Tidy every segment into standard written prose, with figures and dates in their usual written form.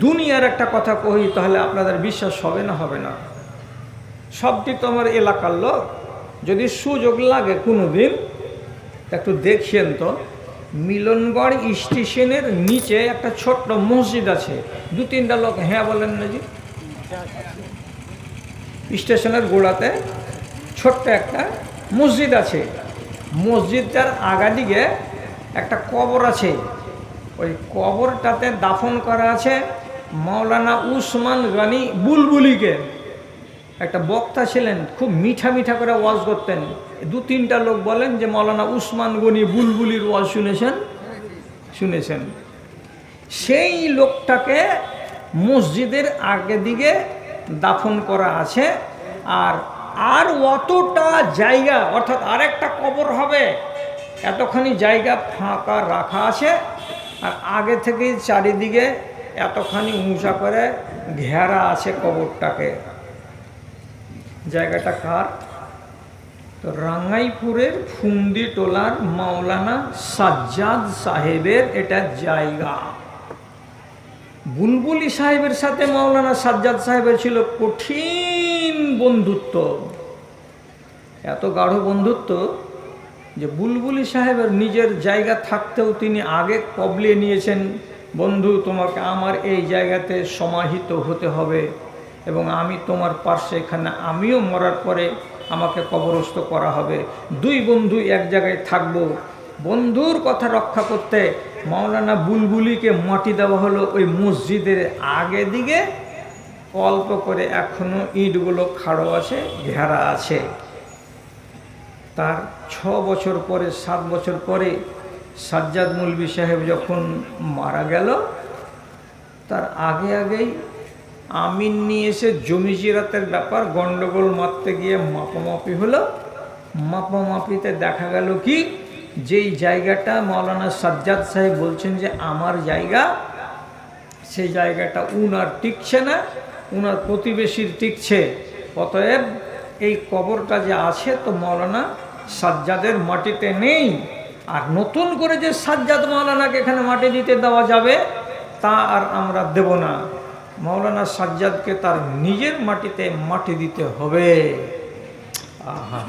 দুনিয়ার একটা কথা কই তাহলে আপনাদের বিশ্বাস হবে না হবে না। সবটি তো আমার এলাকার লোক, যদি সুযোগ লাগে কোনো দিন একটু দেখিয়েন তো। মিলনগড় স্টেশনের নিচে একটা ছোট্ট মসজিদ আছে, 2-3টা লোক হ্যাঁ বলেন না জি। স্টেশনের গোড়াতে ছোট্ট একটা মসজিদ আছে, মসজিদটার আগাদিকে একটা কবর আছে। ওই কবরটাতে দাফন করা আছে মাওলানা উসমান গনি বুলবুলিকে। একটা বক্তা ছিলেন, খুব মিঠা মিঠা করে ওয়াজ করতেন। 2-3টা লোক বলেন যে মাওলানা উসমান গনি বুলবুলির ওয়াজ শুনেছেন। সেই লোকটাকে মসজিদের আগে দিকে দাফন করা আছে। আর অতটা জায়গা, অর্থাৎ আরেকটা কবর হবে এতখানি জায়গা ফাঁকা রাখা আছে। আর আগে থেকে চারিদিকে এতখানি উঁচা করে ঘেরা আছে কবরটাকে। জায়গাটা কার? তো রাঙ্গাইপুরের ফুন্দি টোলার মাওলানা সাজ্জাদ সাহেবের এটা জায়গা। বুলবুলি সাহেবের সাথে মাওলানা সাজ্জাদ সাহেবের ছিল কঠিন বন্ধুত্ব, এত গাঢ় বন্ধুত্ব যে বুলবুলি সাহেবের নিজের জায়গা থাকতেও তিনি আগে কবলিয়ে নিয়েছেন, বন্ধু তোমাকে আমার এই জায়গাতে সমাহিত হতে হবে এবং আমি তোমার পার্শ্বে, এখানে আমিও মরার পরে আমাকে কবরস্থ করা হবে, 2 বন্ধু এক জায়গায় থাকব। বন্ধুর কথা রক্ষা করতে মাওলানা বুলবুলিকে মাটি দেওয়া হলো ওই মসজিদের আগে দিকে। অল্প করে এখনো ইটগুলো খাড়ো আছে, ঘেরা আছে। তার 6 বছর পরে 7 বছর পরে সাজ্জাদ মৌলভী সাহেব যখন মারা গেল, তার আগেই আমিন নিয়ে এসে জমি জিরাতের ব্যাপার গন্ডগোল মারতে গিয়ে মাপামাপি হলো। মাপামাপিতে দেখা গেল কি, যেই জায়গাটা মাওলানা সাজ্জাদ সাহেব বলছেন যে আমার জায়গা, সেই জায়গাটা উনার টিকছে না, উনার প্রতিবেশীর টিকছে। অতএব এই কবরটা যে আছে তো মাওলানা সাজ্জাদের মাটিতে নেই। আর নতুন করে যে সাজ্জাদ মাওলানাকে এখানে মাটি দিতে দেওয়া যাবে তা আর আমরা দেব না। মাওলানা সাজ্জাদকে তার নিজের মাটিতে মাটি দিতে হবে। আহা,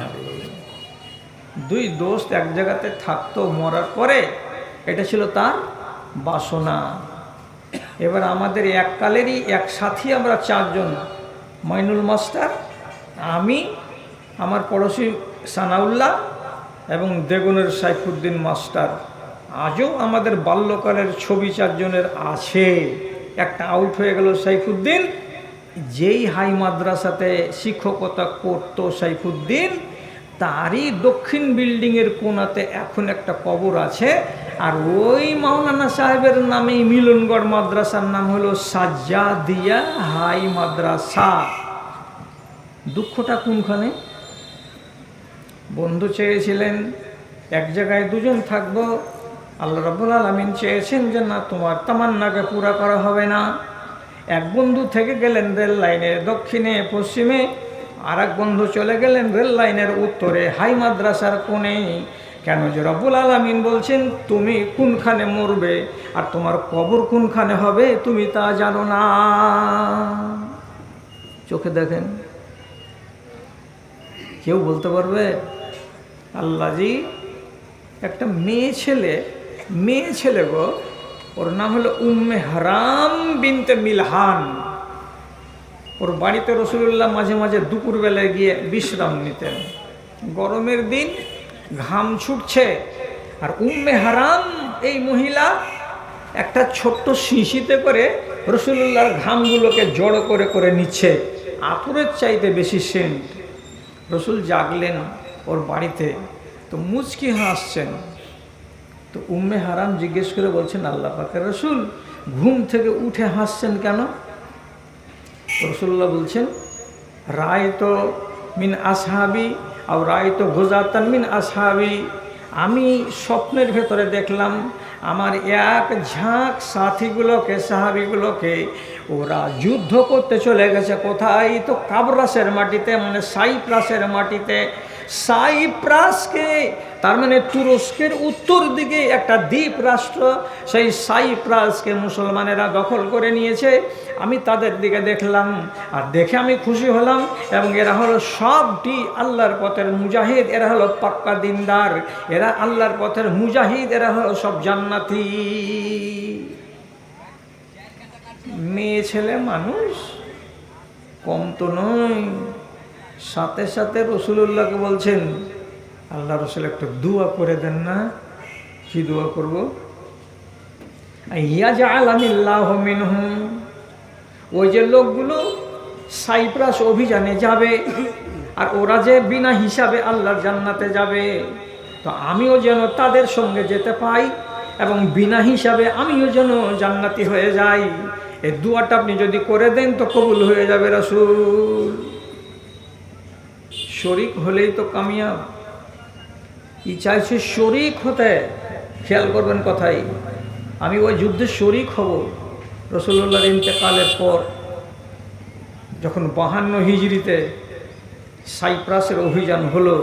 2 দোস্ত এক জায়গাতে থাকতো, মরার পরে এটা ছিল তার বাসনা। এবার আমাদের এককালেরই এক সাথী, আমরা 4 জন, মাইনুল মাস্টার, আমি, আমার পড়োশি সানাউল্লাহ এবং দেগুনের সাইফুদ্দিন মাস্টার। আজও আমাদের বাল্যকালের ছবি 4 জনের আছে। একটা আউট হয়ে গেল সাইফুদ্দিন, যেই হাই মাদ্রাসাতে শিক্ষকতা করত সাইফুদ্দিন, তারই দক্ষিণ বিল্ডিংয়ের কোণাতে এখন একটা কবর আছে। আর ওই মাওলানা সাহেবের নামেই মিলনগড় মাদ্রাসার নাম হলো সাজ্জাদিয়া হাই মাদ্রাসা। দুঃখটা কোনখানে? বন্ধু চেয়েছিলেন এক জায়গায় 2 জন থাকবো, আল্লাহ রাব্বুল আলামিন চেয়েছেন যে না, তোমার তামান্নাকে পুরা করা হবে না। এক বন্ধু থেকে গেলেন রেল লাইনের দক্ষিণে পশ্চিমে, আর এক বন্ধু চলে গেলেন রেল লাইনের উত্তরে হাই মাদ্রাসার কোণে। কেন? যে রব্বুল আলামিন বলছেন তুমি কোনখানে মরবে আর তোমার কবর কোনখানে হবে তুমি তা জানো না। চোখে দেখেন, কেউ বলতে পারবে? আল্লাহজি একটা মেয়ে ছেলে গো, ওর নাম হলো উম্মে হারাম বিনতে মিলহান। ওর বাড়িতে রসুলুল্লাহ মাঝে মাঝে দুপুরবেলায় গিয়ে বিশ্রাম নিতেন। গরমের দিন, ঘাম ছুটছে, আর উম্মে হারাম এই মহিলা একটা ছোট্ট শিশিতে করে রসুলুল্লাহর ঘামগুলোকে জড়ো করে করে নিচ্ছে, আতরের চাইতে বেশি সেন্ট। রসুল জাগলেন ওর বাড়িতে, তো মুচকি হাসছেন। তো উম্মে হারাম জিজ্ঞেস করে বলছেন, আল্লাহ পাকের রসুল ঘুম থেকে উঠে হাসছেন কেন? রসুল্লাহ বলছেন, রায় তো মিন আসহাবি আর রায় তো গোজাতান মিন আসহাবি। আমি স্বপ্নের ভেতরে দেখলাম আমার এক ঝাঁক সাথীগুলোকে, সাহাবিগুলোকে, ওরা যুদ্ধ করতে চলে গেছে কোথায়? তো কাবরাসের মাটিতে, মানে সাইপ্রাসের মাটিতে। সাইপ্রাসকে, তার মানে তুরস্কের উত্তর দিকে একটা দ্বীপ রাষ্ট্র, সেই সাইপ্রাসকে মুসলমানেরা দখল করে নিয়েছে। আমি তাদের দিকে দেখলাম, আর দেখে আমি খুশি হলাম। এবং এরা হলো সবটি আল্লাহর পথের মুজাহিদ, এরা হলো পাক্কা দিনদার, এরা আল্লাহর পথের মুজাহিদ, এরা হলো সব জান্নাতি। মেয়ে ছেলে মানুষ কম তো নয়। সাথে সাথে রসুল্লাহকে বলছেন, আল্লাহ রসুল একটু দোয়া করে দেন না। কি দোয়া করব? ইয়াজআলানিল্লাহু মিনহুম। ওই যে লোকগুলো সাইপ্রাস অভিযানে যাবে, আর ওরা যে বিনা হিসাবে আল্লাহর জান্নাতে যাবে, তো আমিও যেন তাদের সঙ্গে যেতে পাই এবং বিনা হিসাবে আমিও যেন জান্নাতি হয়ে যাই। এই দোয়াটা আপনি যদি করে দেন তো কবুল হয়ে যাবে রাসূল। শরীক হলেই তো কামিয়াব। ই চাইছে শরীক হতে। খেয়াল করবেন কথাই, আমি ওই যুদ্ধে শরীক হব। রাসূলুল্লাহর ইন্তেকালের পর যখন 52 হিজরিতে সাইপ্রাসের অভিযান হলো,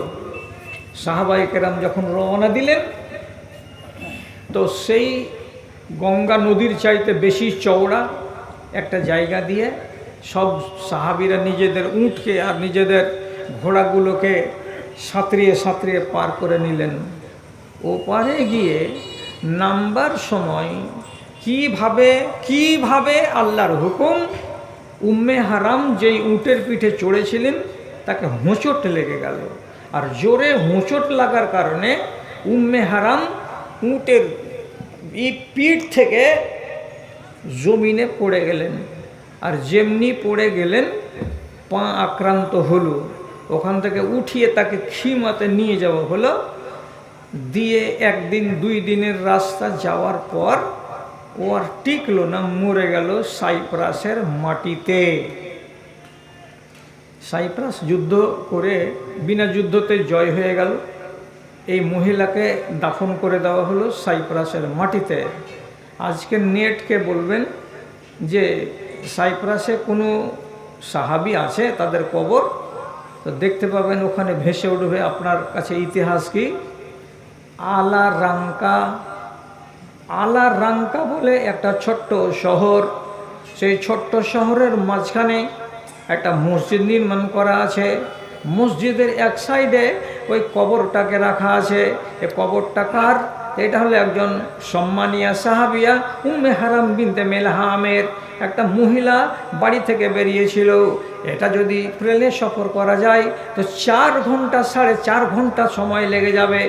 সাহাবায়ে কেরাম যখন রওনা দিলেন, তো সেই গঙ্গা নদীর চাইতে বেশি চওড়া একটা জায়গা দিয়ে সব সাহাবীরা নিজেদের উটকে আর নিজেদের ঘোড়াগুলোকে সাঁতরিয়ে সাঁতরিয়ে পার করে নিলেন। ও পারে গিয়ে নামবার সময় কিভাবে আল্লাহর হুকুম, উম্মে হারাম যেই উটের পিঠে চড়েছিলেন তাকে হোঁচট লেগে গেল। আর জোরে হোঁচট লাগার কারণে উম্মে হারাম উটের পিঠ থেকে জমিনে পড়ে গেলেন। আর যেমনি পড়ে গেলেন, পা আক্রান্ত হলো। ওখান থেকে উঠিয়ে তাকে খিমাতে নিয়ে যাওয়া হলো। দিয়ে 1 দিন 2 দিনের রাস্তা যাওয়ার পর ও আর টিকলো না, মরে গেল সাইপ্রাসের মাটিতে। সাইপ্রাস যুদ্ধ করে বিনা যুদ্ধতে জয় হয়ে গেল। এই মহিলাকে দাফন করে দেওয়া হলো সাইপ্রাসের মাটিতে। আজকে নেটকে বলবেন যে সাইপ্রাসে কোনো সাহাবী আছে তাদের কবর, তো দেখতে পাবেন ওখানে ভেসে উঠবে আপনার কাছে ইতিহাস কি, আলা রাঙ্কা বলে একটা ছোট্ট শহর। সেই ছোট্ট শহরের মাঝখানে একটা মসজিদ নির্মাণ করা আছে। মসজিদের এক সাইডে ওই কবরটাকে রাখা আছে। এই কবরটা কার? এটা হলো একজন সম্মানিয়া সাহাবিয়া উম্মে হারাম বিনতে মেলহামের। একটা মহিলা বাড়ি থেকে বেরিয়েছিল। এটা যদি ট্রেনে সফর করা যায় তো 4 ঘন্টা 4.5 ঘন্টা সময় লেগে যাবে।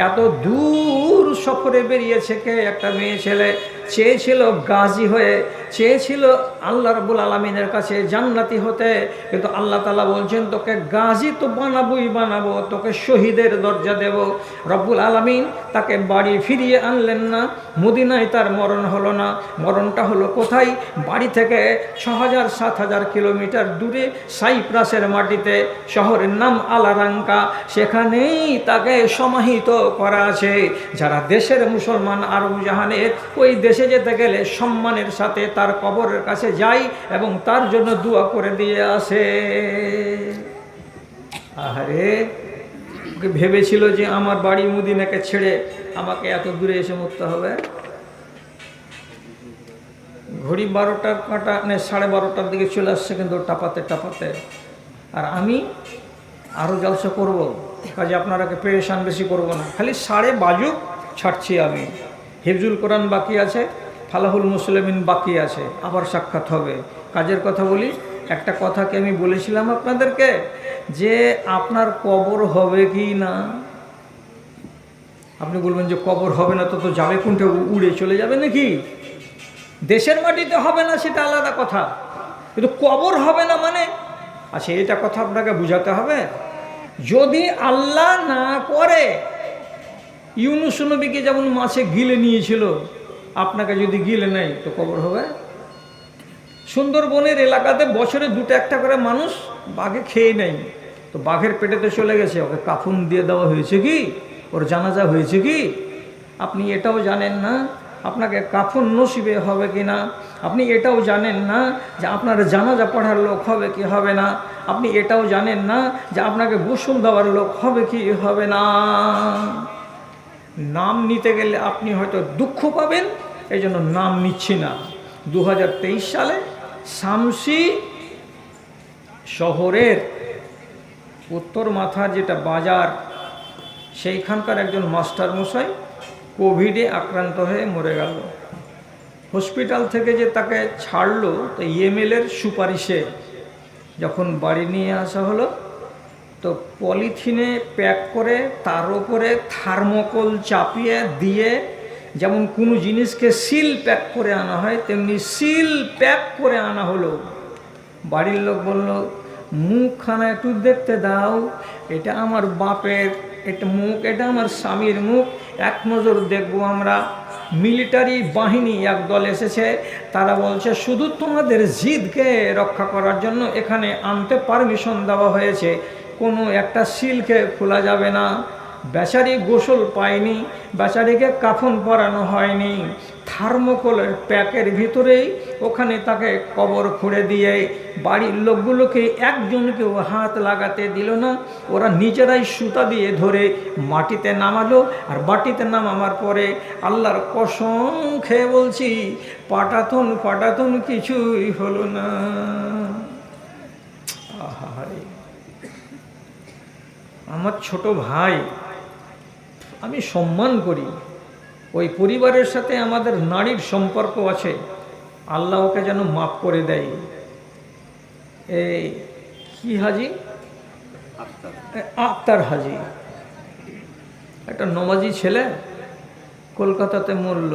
এত দূর সফরে বেরিয়েছে কে? একটা মেয়ে ছেলে। চেয়েছিল গাজী হয়ে, চেয়েছিল আল্লাহ রাব্বুল আলামিনের কাছে জান্নাতি হতে, কিন্তু আল্লাহ তাআলা বলছেন তোকে গাজী তো বানাবো, তোকে শহীদের দরজা দেব। রব্বুল আলামিন তাকে বাড়ি ফিরিয়ে আনলেন না। মদিনায় তার মরণ হলো না। মরণটা হলো কোথায়? বাড়ি থেকে 6000-7000 কিলোমিটার দূরে সাইপ্রাসের মাটিতে। শহরের নাম আলারাঙ্কা। সেখানেই তাকে সমাহিত করা আছে। যারা দেশের মুসলমান আরব জাহানের, ওই দেশে যেতে গেলে সম্মানের সাথে তার কবরের কাছে যাই এবং তার জন্য দোয়া করে দিয়ে আসে। আহারে, ওকে ভেবেছিল যে আমার বাড়ি মদিনাকে ছেড়ে আমাকে এত দূরে এসে মরতে হবে। ঘড়ি 12টার কাঁটা 12:30টার দিকে চলে আসছে, কিন্তু টাপাতে। আর আমি আরও জলসা করব, কাজে আপনারাকে পেরেশান বেশি করব না। খালি 12:30 বাজুক, ছাড়ছি আমি। হিফজুল কোরআন বাকি আছে, ফালাহুল মুসলিমিন বাকি আছে, আবার সাক্ষাৎ হবে। কাজের কথা বলি, একটা কথাকে আমি বলেছিলাম আপনাদেরকে যে আপনার কবর হবে কি না। আপনি বলবেন যে কবর হবে না তো যাবে কোনটা? উড়ে চলে যাবে নাকি? দেশের মাটিতে হবে না সেটা আলাদা কথা, কিন্তু কবর হবে না মানে, আচ্ছা এটা কথা আপনাকে বুঝাতে হবে। যদি আল্লাহ না করে, ইউনুস নবীকে যেমন মাছে গিলে নিয়েছিল, আপনাকে যদি গিলে নেয় তো কবর হবে। সুন্দরবনের এলাকাতে বছরে 2-1টা করে মানুষ বাঘে খেয়ে নেয়, তো বাঘের পেটেতে চলে গেছে, ওকে কাফন দিয়ে দেওয়া হয়েছে কি? ওর জানাজা হয়েছে কি? আপনি এটাও জানেন না আপনাকে কাফন নসিবে হবে কি না, আপনি এটাও জানেন না যে আপনার জানাজা পড়ার লোক হবে কি হবে না, আপনি এটাও জানেন না যে আপনাকে গোসল দেওয়ার লোক হবে কি হবে না। নাম নিতে গেলে আপনি হয়তো দুঃখ পাবেন, এই জন্য নাম নিচ্ছি না। 2023 সালে শামসি শহরের উত্তর মাথার যেটা বাজার, সেইখানকার একজন মাস্টার মশাই কোভিডে আক্রান্ত হয়ে মরে গেল। হসপিটাল থেকে যে তাকে ছাড়লো, তো এমএলএর সুপারিশে যখন বাড়ি নিয়ে আসা হলো, তো পলিথিনে প্যাক করে তার উপরে থার্মোকল চাপিয়ে দিয়ে, যেমন কোনো জিনিসকে সিল প্যাক করে আনা হয় তেমনি সিল প্যাক করে আনা হলো। বাড়ির লোক বলল, মুখখানা একটু দেখতে দাও, এটা আমার বাপের এটা মুখ, এটা আমার স্বামীর মুখ, এক নজর দেখবো আমরা। মিলিটারি বাহিনী একদল এসেছে, তারা বলছে শুধু তোমাদের জিদকে রক্ষা করার জন্য এখানে আনতে পারমিশন দেওয়া হয়েছে, কোনো একটা সিলকে খোলা যাবে না। বেচারি গোসল পায়নি, বেচারিকে কাফন পরানো হয়নি, থার্মোকলের প্যাকের ভিতরেই ওখানে তাকে কবর খুঁড়ে দিয়ে বাড়ির লোকগুলোকে একজনকেও হাত লাগাতে দিল না। ওরা নিজেরাই সুতা দিয়ে ধরে মাটিতে নামালো, আর মাটিতে নামাবার পরে আল্লাহর কসম খেয়ে বলছি, পাটাতন কিছুই হলো না। আহারে, আমার ছোট ভাই, আমি সম্মান করি, ওই পরিবারের সাথে আমাদের নারীর সম্পর্ক আছে, আল্লাহ ওকে যেন মাফ করে দেয়। এই কি হাজি, আক্তার হাজি, একটা নমাজি ছেলে, কলকাতাতে মরল।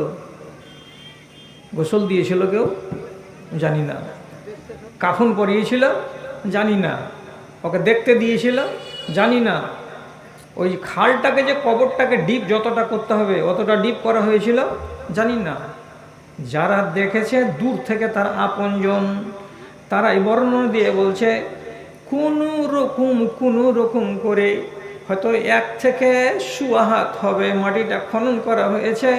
গোসল দিয়েছিল কেউ জানি না, কাফন পরিয়েছিল জানি না, ওকে দেখতে দিয়েছিল জানি না, ওই খালটাকে যে কবরটাকে ডিপ যতটা করতে হবে অতটা ডিপ করা হয়েছিল জানি না। যারা দেখেছে দূর থেকে তার আপনজন, তারা এই বর্ণনা দিয়ে বলছে কোনো রকম করে হয়তো 1 থেকে 1.25 হাত হবে মাটিটা খনন করা হয়েছে,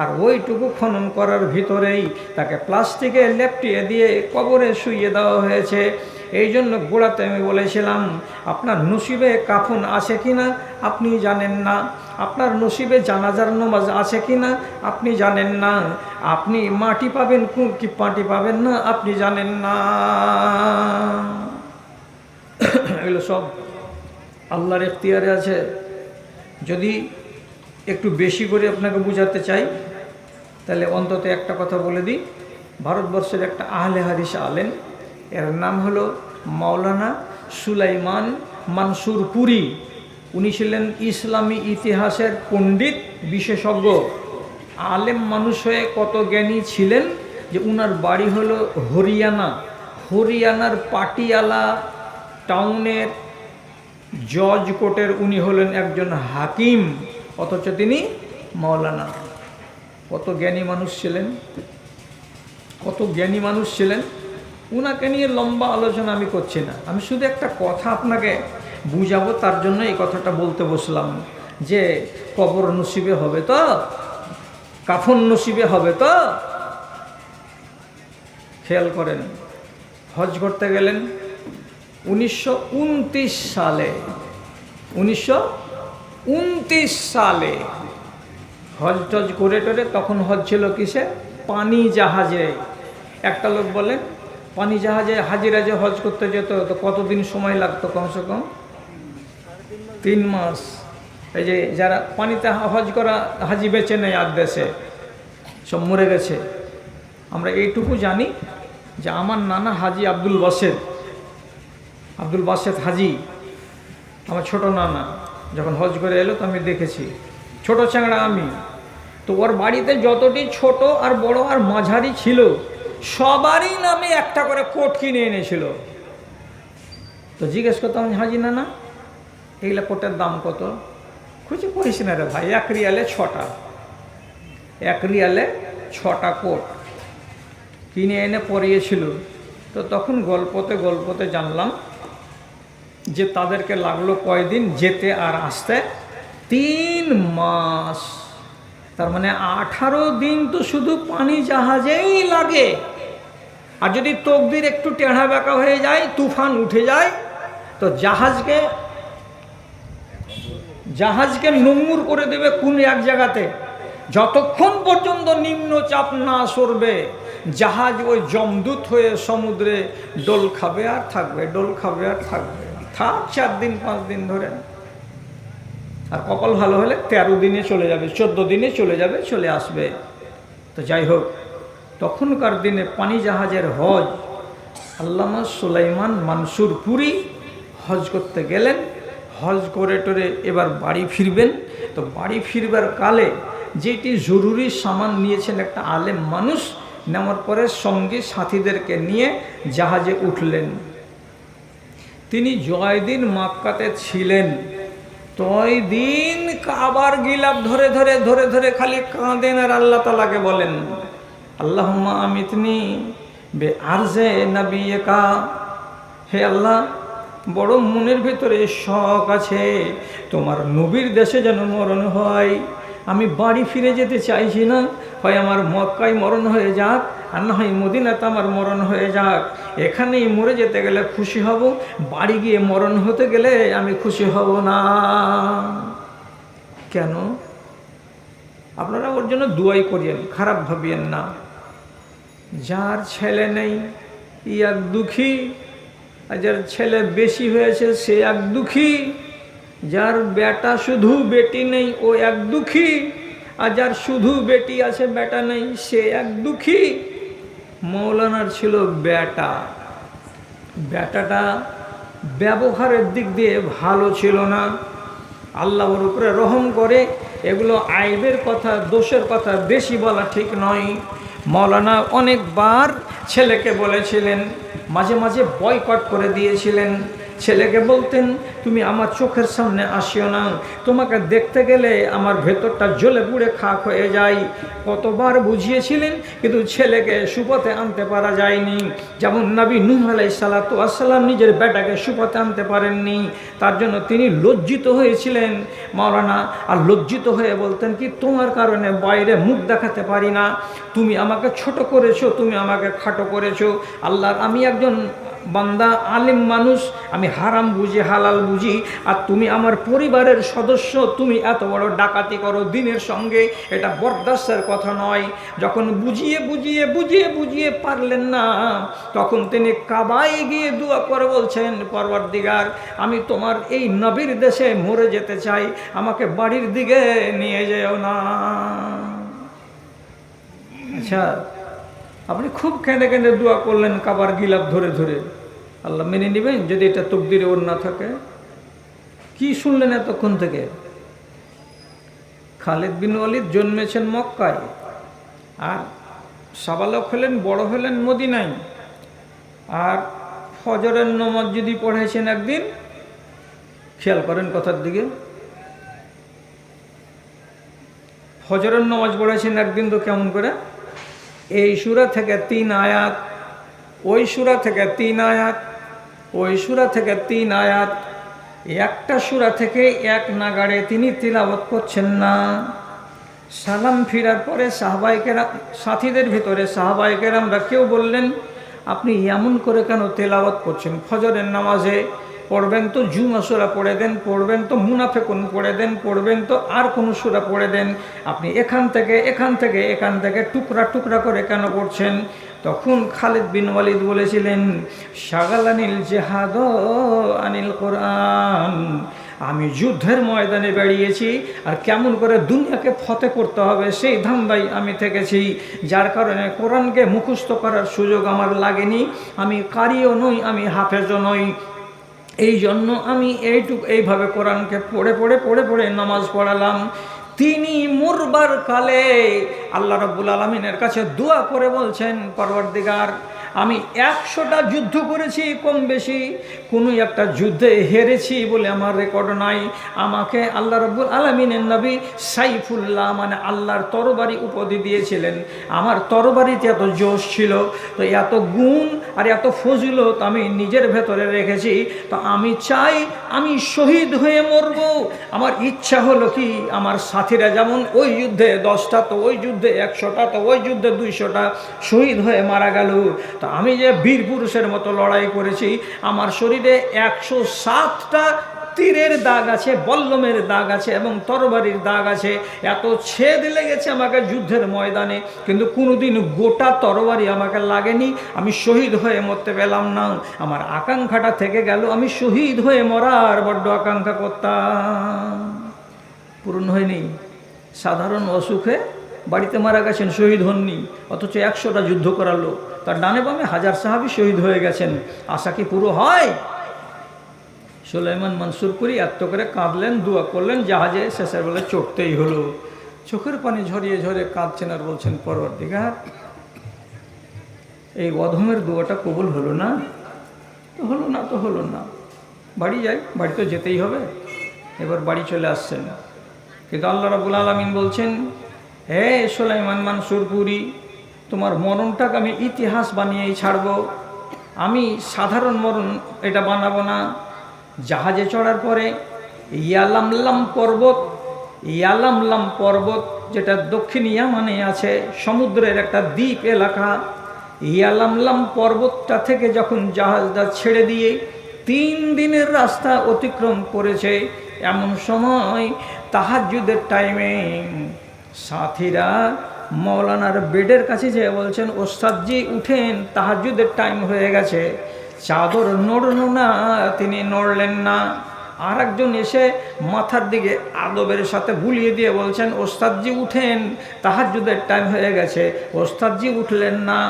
আর ওইটুকু খনন করার ভিতরেই তাকে প্লাস্টিকে লেপটিয়ে দিয়ে কবরে শুইয়ে দেওয়া হয়েছে। এই জন্য গোড়াতে আমি বলেছিলাম, আপনার নসিবে কাফন আছে কিনা আপনি জানেন না, আপনার নসিবে জানাজার নামাজ আছে কিনা আপনি জানেন না, আপনি মাটি পাবেন কি মাটি পাবেন না আপনি জানেন না। এগুলো সব আল্লাহর এখতিয়ারে আছে। যদি একটু বেশি করে আপনাকে বোঝাতে চাই, তাহলে অন্তত একটা কথা বলে দিই। ভারতবর্ষের একটা আহলে হাদিস আলেম, এর নাম হলো মাওলানা সুলাইমান মানসুর পুরী। উনি ছিলেন ইসলামী ইতিহাসের পণ্ডিত বিশেষজ্ঞ, আলেম মানুষ হয়ে কত জ্ঞানী ছিলেন যে উনার বাড়ি হলো হরিয়ানার পাটিয়ালা টাউনের জজ কোর্টের উনি হলেন একজন হাকিম, অথচ তিনি মাওলানা। কত জ্ঞানী মানুষ ছিলেন, উনাকে নিয়ে লম্বা আলোচনা আমি করছি না, আমি শুধু একটা কথা আপনাকে বুঝাবো, তার জন্য এই কথাটা বলতে বসলাম যে কবর নসিবে হবে তো, কাফন নসিবে হবে তো। খেয়াল করেন, হজ করতে গেলেন 1929 সালে হজ টজ করে টরে, তখন হজ ছিল কিসে, পানি জাহাজে। একটা লোক বলেন পানি জাহাজে হাজিরা যে হজ করতে যেত তো কতদিন সময় লাগতো, কমসে কম 3 মাস। এই যে যারা পানিতে হজ করা হাজি বেঁচে নেই আর দেশে সব মরে গেছে। আমরা এইটুকু জানি যে আমার নানা হাজি আব্দুল বাসেদ হাজি, আমার ছোট নানা যখন হজ করে এলো তো আমি দেখেছি, ছোট চ্যাংড়া আমি, তো ওর বাড়িতে যতটি ছোট আর বড় আর মাঝারি ছিল সবারই নামে একটা করে কোট কিনে এনেছিল। তো জিজ্ঞেস করতাম, হাজি নানা এইগুলা কোটের দাম কত? খুঁজে করিস না রে ভাই, 1 রিয়ালে 6টা, 1 রিয়ালে 6টা কোট কিনে এনে পরিয়েছিল। তো তখন গল্পতে জানলাম যে তাদেরকে লাগলো কয়দিন যেতে আর আসতে, 3 মাস। তার মানে 18 দিন তো শুধু পানি জাহাজেই লাগে। আর যদি তকদির একটু টেढ़া বেঁকা হয়ে যায়, তুফান উঠে যায়, তো জাহাজকে নোঙর করে দেবে কোন এক জায়গাতে। যতক্ষণ পর্যন্ত নিম্নচাপ না সরবে, জাহাজ ওই জমদূত হয়ে সমুদ্রে ডোল খাবে আর থাকবে, ডোল খাবে আর থাকবে, থাক 4 দিন 5 দিন ধরে। আর কপাল ভালো হলে 13 দিনে চলে যাবে, 14 দিনে চলে যাবে, চলে আসবে। তো যাই হোক, তখনকার দিনে পানি জাহাজের হজ, আল্লামা সুলাইমান মানসুর পুরী হজ করতে গেলেন। হজ করে টরে এবার বাড়ি ফিরবেন। তো বাড়ি ফিরবার কালে যেটি জরুরি সামান নিয়েছেন একটা আলেম মানুষ, নেওয়ার পরে সঙ্গে সাথীদেরকে নিয়ে জাহাজে উঠলেন। তিনি জয়দিন মক্কাতে ছিলেন, তয় দিন কাবার গিলাফ ধরে ধরে ধরে ধরে খালি কাঁদেন আর আল্লাহ তাআলাকে বলেন, আল্লাহুম্মা আমিতনি বে আরজে নবিয়্যিকা। হে আল্লাহ, বড় মনের ভেতরে শখ আছে তোমার নবীর দেশে যেন মরণ হয়। আমি বাড়ি ফিরে যেতে চাইছি না, হয় আমার মক্কায় মরণ হয়ে যাক, আর না হয় মদিনাতে আমার মরণ হয়ে যাক। এখানেই মরে যেতে গেলে খুশি হব, বাড়ি গিয়ে মরণ হতে গেলে আমি খুশি হব না। কেন? আপনারা ওর জন্য দুয়াই করিয়েন, খারাপ ভাবিয়েন না। যার ছেলে নেই ই এক দুঃখী, আর যার ছেলে বেশি হয়েছে সে এক দুঃখী, যার বেটা শুধু বেটি নেই ও এক দুঃখী, আর যার শুধু বেটি আছে বেটা নেই সে এক দুঃখী। মৌলানার ছিল বেটা, বেটাটা ব্যবহারের দিক দিয়ে ভালো ছিল না। আল্লাহ ওর উপরে রহম করে। এগুলো আইবের কথা, দোষের কথা বেশি বলা ঠিক নয়। মৌলানা অনেকবার ছেলেকে বলেছিলেন, মাঝে মাঝে বয়কট করে দিয়েছিলেন। ছেলেকে বলতেন, তুমি আমার চোখের সামনে আসিও না, তোমাকে দেখতে গেলে আমার ভেতরটা জ্বলে পুড়ে খাক হয়ে যায়। কতবার বুঝিয়েছিলেন, কিন্তু ছেলেকে সুপথে আনতে পারা যায়নি। যেমন নবী নূহ আলাইহিস সালাতু ওয়াস সালাম নিজের বেটাকে সুপথে আনতে পারেননি, তার জন্য তিনি লজ্জিত হয়েছিলেন মাওলানা। আর লজ্জিত হয়ে বলতেন কি, তোমার কারণে বাইরে মুখ দেখাতে পারি না, তুমি আমাকে ছোট করেছো, তুমি আমাকে খাটো করেছো। আল্লাহর আমি একজন বান্দা, আলিম মানুষ, আমি হারাম বুঝি হালাল বুঝি, আর তুমি আমার পরিবারের সদস্য, তুমি এত বড় ডাকাতি করো দিনের সঙ্গে, এটা বরদাস্তের কথা নয়। যখন বুঝিয়ে বুঝিয়ে বুঝিয়ে বুঝিয়ে পারলেন না, তখন তিনি কাবায় গিয়ে দোয়া করে বলছেন, পরওয়ারদিগার, আমি তোমার এই নবীর দেশে মরে যেতে চাই, আমাকে বাড়ির দিকে নিয়ে যেও না। আচ্ছা, আপনি খুব কেঁদে কেঁদে দোয়া করলেন কাবার গিলাফ ধরে ধরে, আল্লাহ মেনে নেবেন যদি এটা তকদিরে ওর না থাকে? কি শুনলেন এতক্ষণ থেকে? খালিদ বিন ওয়ালিদ জন্মেছেন মক্কায়, আর সাবালক হলেন, বড় হলেন মদিনায়। আর ফজরের নামাজ যদি পড়েছেন একদিন, খেয়াল করেন কথার দিকে, ফজরের নামাজ পড়েছেন একদিন তো কেমন করে, এই সূরা থেকে 3 আয়াত, ওই সূরা থেকে 3 আয়াত, ওই সূরা থেকে 3 আয়াত, একটা সূরা থেকে এক নাগাড়ে তিনি তিলাওয়াত করছেন না। সালাম ফিরার পরে সাথীদের ভিতরে সাহাবায়ে কেরামরা কেউ বললেন, আপনি এমন করে কেন তেলাওয়াত করছেন? ফজরের নামাজে পড়বেন তো জুমা সূরা পড়ে দেন, পড়বেন তো মুনাফিকুন পড়ে দেন, পড়বেন তো আর কোনো সূরা পড়ে দেন, আপনি এখান থেকে এখান থেকে এখান থেকে টুকরা টুকরা করে কেন পড়ছেন? তখন খালিদ বিন ওয়ালিদ বলেছিলেন, শাগালানিল জিহাদ আনিল কোরআন, আমি যুদ্ধের ময়দানে বেরিয়েছি, আর কেমন করে দুনিয়াকে ফতে করতে হবে সেই ধান্দায় আমি থেকেছি, যার কারণে কোরআনকে মুখস্থ করার সুযোগ আমার লাগেনি। আমি কারিও নই, আমি হাফেজও নই, এই জন্য আমি এইভাবে কোরআনকে পড়ে পড়ে পড়ে পড়ে নামাজ পড়ালাম। তিনি মরবার কালে আল্লাহ রাব্বুল আলামিনের কাছে দোয়া করে বলছেন, পরওয়ারদিগার, আমি 100টা যুদ্ধ করেছি কম বেশি, কোনো একটা যুদ্ধে হেরেছি বলে আমার রেকর্ড নাই। আমাকে আল্লাহ রাব্বুল আলামিনের নবী সাইফুল্লাহ মানে আল্লাহর তরবারি উপাধি দিয়েছিলেন। আমার তরবারিতে এত জোশ ছিল, তো এত গুণ আর এত ফজিলত আমি নিজের ভেতরে রেখেছি। তো আমি চাই আমি শহীদ হয়ে মরব। আমার ইচ্ছা হলো কি, আমার সাথীরা যেমন ওই যুদ্ধে 10টা, তো ওই যুদ্ধে 100টা, তো ওই যুদ্ধে 200টা শহীদ হয়ে মারা গেল। তো আমি যে বীর পুরুষের মতো লড়াই করেছি, আমার শরীরে 107টা তীরের দাগ আছে, বল্লমের দাগ আছে এবং তরবারির দাগ আছে। এত ছেদ লেগেছে আমাকে যুদ্ধের ময়দানে, কিন্তু কোনোদিন গোটা তরবারি আমাকে লাগেনি। আমি শহীদ হয়ে মরতে পেলাম না। আমার আকাঙ্ক্ষাটা থেকে গেল, আমি শহীদ হয়ে মরার বড্ড আকাঙ্ক্ষা করতাম, পূরণ হয়নি। সাধারণ অসুখে বাড়িতে মারা গেছেন, শহীদ হননি, অথচ 100টা যুদ্ধ করালো। তার ডানে বামে 1000 সাহাবী শহীদ হয়ে গেছেন, আশা কি পুরো হয়? সুলাইমান মনসুরপুরি এত করে কাঁদলেন, দোয়া করলেন, জাহাজে শেষের বেলা চড়তেই হলো। চোখের পানি ঝরিয়ে ঝরিয়ে কাঁদছেন আর বলছেন, পরওয়ারদিগার, এই অধমের দোয়াটা কবুল হলো না, তো হলো না, তো হলো না, বাড়ি যাই, বাড়ি তো যেতেই হবে। এবার বাড়ি চলে আসছেন, কিন্তু আল্লাহ রাব্বুল আলামিন বলছেন, হে সুলাইমান মনসুরপুরি, তোমার মরণটাকে আমি ইতিহাস বানিয়েই ছাড়ব। আমি সাধারণ মরণ এটা বানাবো না। জাহাজে চড়ার পরে ইয়ালামলাম পর্বত যেটা দক্ষিণ ইয়ামানে আছে, সমুদ্রের একটা দ্বীপ এলাকা, ইয়ালামলাম পর্বতটা থেকে যখন জাহাজটা ছেড়ে দিয়ে 3 দিনের রাস্তা অতিক্রম করেছে, এমন সময় তাহাজ্জুদের টাইমে সাথীরা মৌলানার বেডের কাছে যেয়ে বলছেন, ওস্তাদজি উঠেন, তাহাজ্জুদের টাইম হয়ে গেছে। চাদর নড়ল না, তিনি নড়লেন না। আর একজন এসে মাথার দিকে আদবের সাথে বুলিয়ে দিয়ে বলছেন, ওস্তাদজি উঠেন, তাহাজ্জুদের টাইম হয়ে গেছে। ওস্তাদজি উঠলেন না।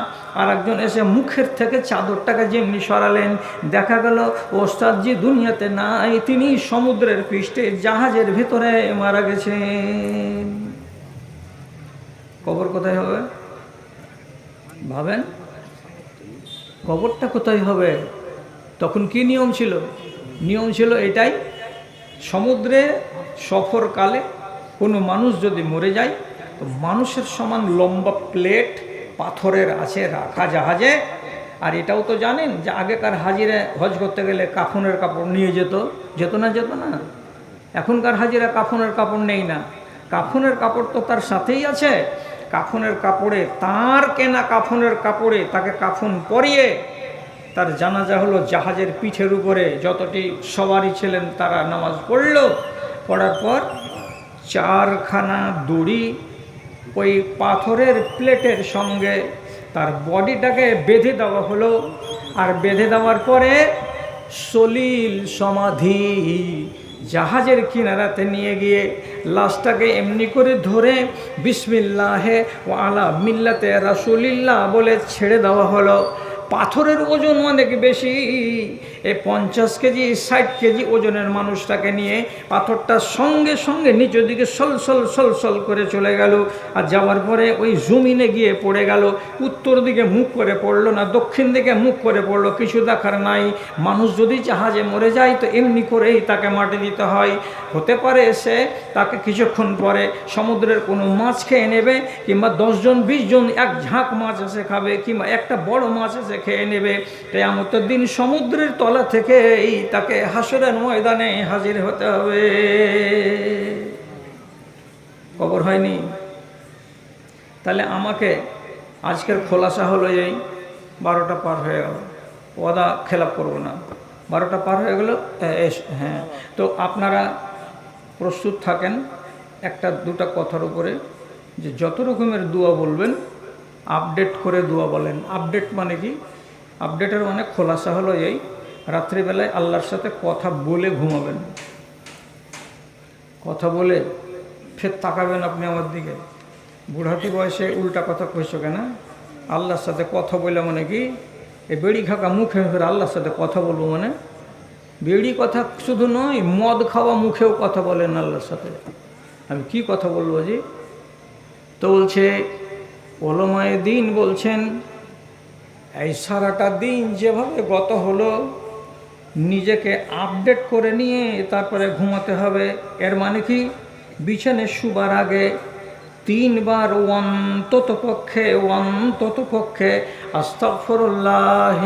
আর একজন এসে মুখের থেকে চাদরটাকে যেমনি সরালেন, দেখা গেল ওস্তাদজি দুনিয়াতে নাই, তিনি সমুদ্রের পৃষ্ঠে জাহাজের ভিতরে মারা গেছেন। কবর কোথায় হবে ভাবেন? কবরটা কোথায় হবে? তখন কি নিয়ম ছিল? নিয়ম ছিল এটাই, সমুদ্রে সফরকালে কোনো মানুষ যদি মরে যায়, তো মানুষের সমান লম্বা প্লেট পাথরের আছে রাখা জাহাজে। আর এটাও তো জানেন যে আগেকার হাজিরা হজ করতে গেলে কাফনের কাপড় নিয়ে যেত না? এখনকার হাজিরা কাফনের কাপড় নেই না, কাফনের কাপড় তো তার সাথেই আছে। কাফনের কাপড়ে, তার কেনা কাফনের কাপড়ে তাকে কাফন পরিয়ে তার জানাজা হলো জাহাজের পিঠের উপরে। যতটি সবারই ছিলেন তারা নামাজ পড়ল, পড়ার পর 4খানা দড়ি ওই পাথরের প্লেটের সঙ্গে তার বডিটাকে বেঁধে দেওয়া হলো। আর বেঁধে দেওয়ার পরে সলিল সমাধি জাহাজের কিনারাতে নিয়ে গিয়ে লাশটাকে এমনি করে ধরে বিসমিল্লাহে ওয়া আলা মিল্লাতে রাসূলিল্লাহ বলে ছেড়ে দেওয়া হলো। পাথরের ওজন অনেক বেশি, এই 50 কেজি 60 কেজি ওজনের মানুষটাকে নিয়ে পাথরটা সঙ্গে সঙ্গে নিচের দিকে সল করে চলে গেল। আর যাওয়ার পরে ওই জমিনে গিয়ে পড়ে গেল। উত্তর দিকে মুখ করে পড়লো না, দক্ষিণ দিকে মুখ করে পড়লো, কিছু দেখার নাই। মানুষ যদি জাহাজে মরে যায় তো এমনি করেই তাকে মাটি দিতে হয়। হতে পারে সে তাকে কিছুক্ষণ পরে সমুদ্রের কোনো মাছ খেয়ে নেবে, কিংবা 10 জন 20 জন এক ঝাঁক মাছ এসে খাবে, কিংবা একটা বড় মাছ এসে খেয়ে নেবে। কিয়ামতের দিন সমুদ্রের তলা থেকে তাকে হাসরের ময়দানে হাজির হতে হবে। কবর হয়নি? তাহলে আমাকে আজকের খোলাসা হলো এই 12টা পার হয়ে গেল, ওয়াদা খেলাপ করবো না। 12টা পার হয়ে গেল। হ্যাঁ, তো আপনারা প্রস্তুত থাকেন একটা দুটা কথার উপরে, যে যত রকমের দোয়া বলবেন আপডেট করে দোয়া বলেন। আপডেট মানে কি? আপডেটের মানে খোলাসা হলো এই, রাত্রিবেলায় আল্লাহর সাথে কথা বলে ঘুমাবেন। কথা বলে ফের তাকাবেন আপনি আমার দিকে, বুড়াটি বয়সে উল্টা কথা কইছো কেন? আল্লাহর সাথে কথা বলে মানে কি? এই বেড়ি খাকা মুখে ফের আল্লাহর সাথে কথা বলবো মানে? বেড়ি কথা শুধু নয়, মদ খাওয়া মুখেও কথা বলেন আল্লাহর সাথে। আমি কি কথা বলবো জি? তো বলছে ওলামায়ে দ্বীন বলছেন এই সারাটা দিন যেভাবে গত হলো, নিজেকে আপডেট করে নিয়ে তারপরে ঘুমাতে হবে। এর মানে কি, বিছানে শুবার আগে 3 বার অন্তত পক্ষে আস্তাগফিরুল্লাহ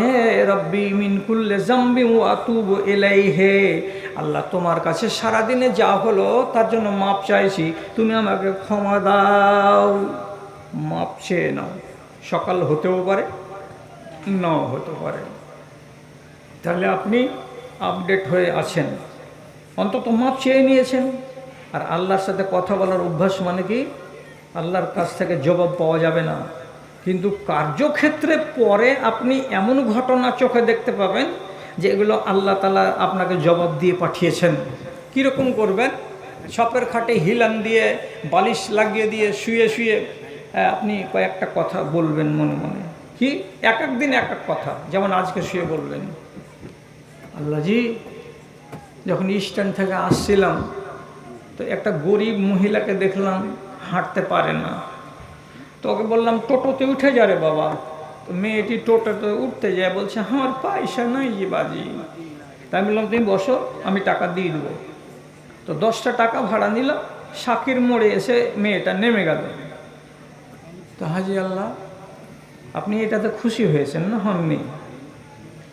রাব্বি মিন কুল্লি যামবি ওয়া আতুবু ইলাইহি, আল্লাহ তোমার কাছে সারাদিনে যা হলো তার জন্য মাপ চাইছি, তুমি আমাকে ক্ষমা দাও। মাপ চেয়ে নাও। সকাল হতেও পারে, নাও হতে পারে। তাহলে আপনি আপডেট হয়ে আছেন, অন্তত মাপ চেয়ে নিয়েছেন। আর আল্লাহর সাথে কথা বলার অভ্যাস মানে কি, আল্লাহর কাছ থেকে জবাব পাওয়া যাবে না, কিন্তু কার্যক্ষেত্রে পরে আপনি এমন ঘটনা চোখে দেখতে পাবেন যে এগুলো আল্লাহ তাআলা আপনাকে জবাব দিয়ে পাঠিয়েছেন। কীরকম করবেন? সপের খাটে হিলান দিয়ে, বালিশ লাগিয়ে দিয়ে শুয়ে শুয়ে আপনি কয়েকটা কথা বলবেন মনে মনে। কি, এক এক দিন এক এক কথা। যেমন আজকে শুয়ে বলবেন, আল্লাহজি, যখন স্ট্যান্ড থেকে আসছিলাম তো একটা গরিব মহিলাকে দেখলাম, হাঁটতে পারে না, তো ওকে বললাম টোটোতে উঠে যা রে বাবা। তো মেয়েটি টোটোতে উঠতে যায়, বলছে আমার পয়সা নাই যে বাজি। তাই বললাম তুমি বসো, আমি টাকা দিয়ে দেবো। তো 10টা টাকা ভাড়া নিল। শাকির মোড়ে এসে মেয়েটা নেমে গেল। তো হাজি আল্লাহ, আপনি এটাতে খুশি হয়েছেন না? হননি।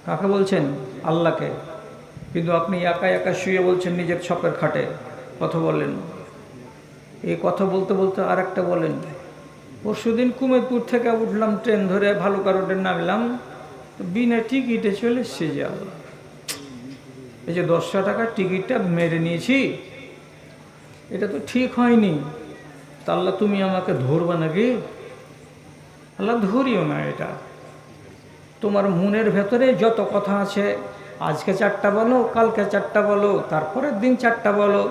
কাকে বলছেন? আল্লাহকে। কিন্তু আপনি একা একা শুয়ে বলছেন নিজের ছপের খাটে কথা বললেন। এই কথা বলতে বলতে আর একটা বলেন, পরশুদিন কুমেরপুর থেকে উঠলাম, ট্রেন ধরে ভালুকা রোডে নামলাম, বিনা টিকিটে চলে এসেছি। যে আল্লাহ, এই যে 10টা টাকার টিকিটটা মেরে নিয়েছি, এটা তো ঠিক হয়নি। তা আল্লাহ তুমি আমাকে ধরবা নাকি? আল্লাহ ধরিও না। এটা তোমার মনের ভেতরে যত কথা আছে, আজকে 4টা বলো, কালকে 4টা বলো, তারপরের দিন 4টা বলো,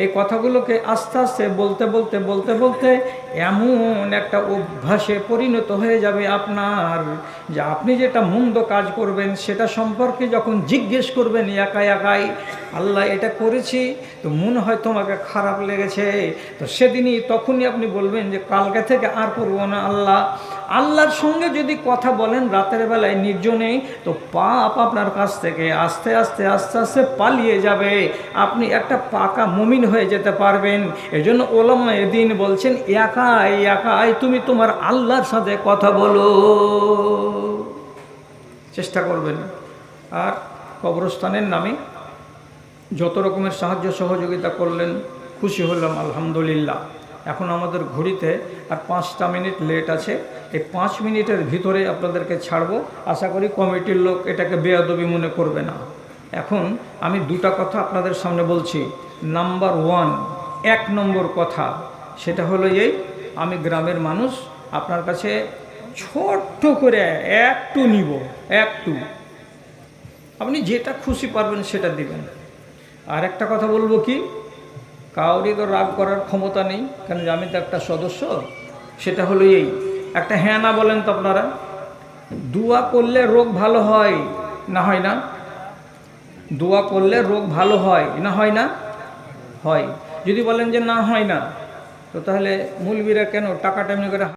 এই কথাগুলোকে আস্তে আস্তে বলতে বলতে বলতে বলতে এমন একটা অভ্যাসে পরিণত হয়ে যাবে আপনার, যে আপনি যেটা মন্দ কাজ করবেন সেটা সম্পর্কে যখন জিজ্ঞেস করবেন একাই একাই, আল্লাহ এটা করেছি তো মনে হয় তোমাকে খারাপ লেগেছে, তো সেদিনই তখনই আপনি বলবেন যে কালকে থেকে আর করবো না আল্লাহ। আল্লাহর সঙ্গে যদি কথা বলেন রাতের বেলায় নির্জনে, তো পাপ আপনার কাছ থেকে আস্তে আস্তে আস্তে আস্তে পালিয়ে যাবে, আপনি একটা পাকা মুমিন হয়ে যেতে পারবেন। এজন্য ওলামায়ে দ্বীন বলছেন, একাই একাই তুমি তোমার আল্লাহর সাথে কথা বলো, চেষ্টা করবেন। আর কবরস্থানের নামে যত রকমের সাহায্য সহযোগিতা করলেন, খুশি হলাম, আলহামদুলিল্লাহ। এখন আমাদের ঘড়িতে আর 5টা মিনিট লেট আছে। এই 5 মিনিটের ভিতরে আপনাদেরকে ছাড়বো। আশা করি কমিটির লোক এটাকে বেয়াদবি মনে করবে না। এখন আমি 2টা কথা আপনাদের সামনে বলছি। নাম্বার 1, 1 নম্বর কথা, সেটা হলো এই, আমি গ্রামের মানুষ, আপনার কাছে ছোট্ট করে একটু নিব, একটু, আপনি যেটা খুশি পারবেন সেটা দিবেন। আর একটা কথা বলবো কি, কাউরি তো রাগ করার ক্ষমতা নেই, কারণ আমি তো একটা সদস্য। সেটা হলো এই, একটা হ্যাঁ না বলেন তো আপনারা। দোয়া করলে রোগ ভালো হয় না হয় না? দোয়া করলে রোগ ভালো হয় না হয় না? হয়। যদি বলেন যে না হয় না, তো তাহলে মৌলবীরা কেন টাকাটা এমনি করে